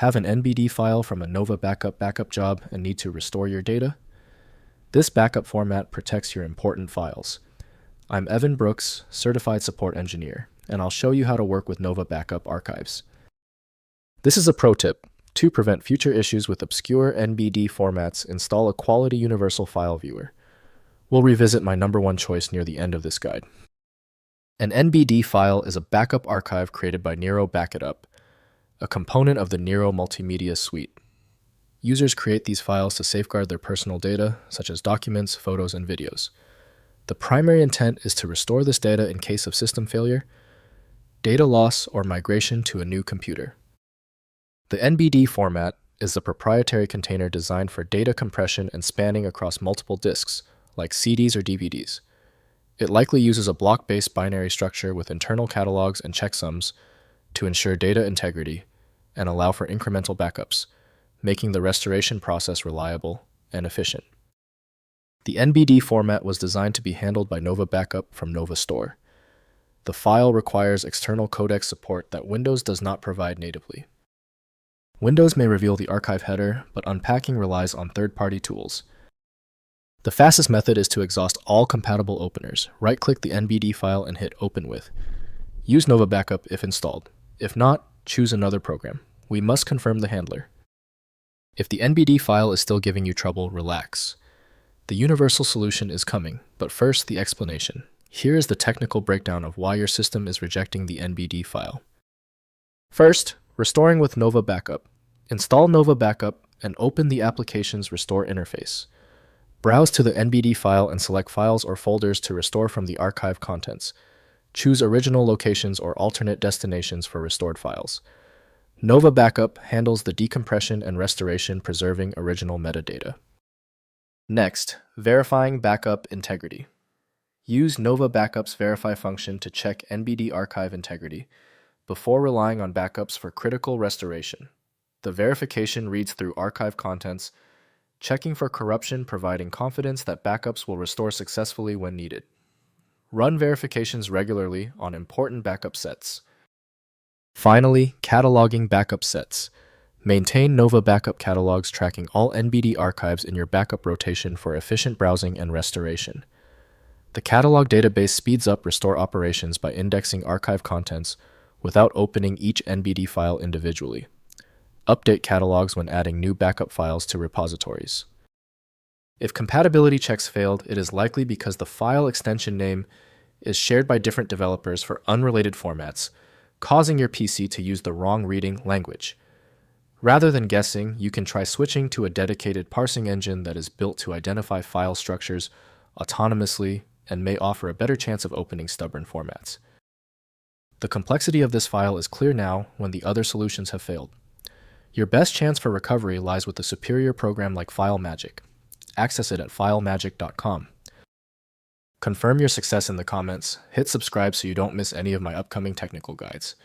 Have an NBD file from a NovaBACKUP backup job and need to restore your data? This backup format protects your important files. I'm Evan Brooks, Certified Support Engineer, and I'll show you how to work with NovaBACKUP archives. This is a pro tip. To prevent future issues with obscure NBD formats, install a quality universal file viewer. We'll revisit my number one choice near the end of this guide. An NBD file is a backup archive created by Nero BackItUp, a component of the Nero multimedia suite. Users create these files to safeguard their personal data, such as documents, photos, and videos. The primary intent is to restore this data in case of system failure, data loss, or migration to a new computer. The NBD format is the proprietary container designed for data compression and spanning across multiple disks, like CDs or DVDs. It likely uses a block-based binary structure with internal catalogs and checksums to ensure data integrity and allow for incremental backups, making the restoration process reliable and efficient. The NBD format was designed to be handled by NovaBACKUP from NovaStore. The file requires external codec support that Windows does not provide natively. Windows may reveal the archive header, but unpacking relies on third-party tools. The fastest method is to exhaust all compatible openers. Right-click the NBD file and hit Open With. Use NovaBACKUP if installed. If not, choose another program. We must confirm the handler. If the NBD file is still giving you trouble, relax. The universal solution is coming, but first the explanation. Here is the technical breakdown of why your system is rejecting the NBD file. First, restoring with NovaBACKUP. Install NovaBACKUP and open the application's restore interface. Browse to the NBD file and select files or folders to restore from the archive contents. Choose original locations or alternate destinations for restored files. NovaBACKUP handles the decompression and restoration, preserving original metadata. Next, verifying backup integrity. Use NovaBACKUP's verify function to check NBD archive integrity before relying on backups for critical restoration. The verification reads through archive contents, checking for corruption, providing confidence that backups will restore successfully when needed. Run verifications regularly on important backup sets. Finally, cataloging backup sets. Maintain NovaBACKUP catalogs tracking all NBD archives in your backup rotation for efficient browsing and restoration. The catalog database speeds up restore operations by indexing archive contents without opening each NBD file individually. Update catalogs when adding new backup files to repositories. If compatibility checks failed, it is likely because the file extension name is shared by different developers for unrelated formats, causing your PC to use the wrong reading language. Rather than guessing, you can try switching to a dedicated parsing engine that is built to identify file structures autonomously and may offer a better chance of opening stubborn formats. The complexity of this file is clear now when the other solutions have failed. Your best chance for recovery lies with a superior program like FileMagick. Access it at filemagick.com. Confirm your success in the comments, hit subscribe so you don't miss any of my upcoming technical guides.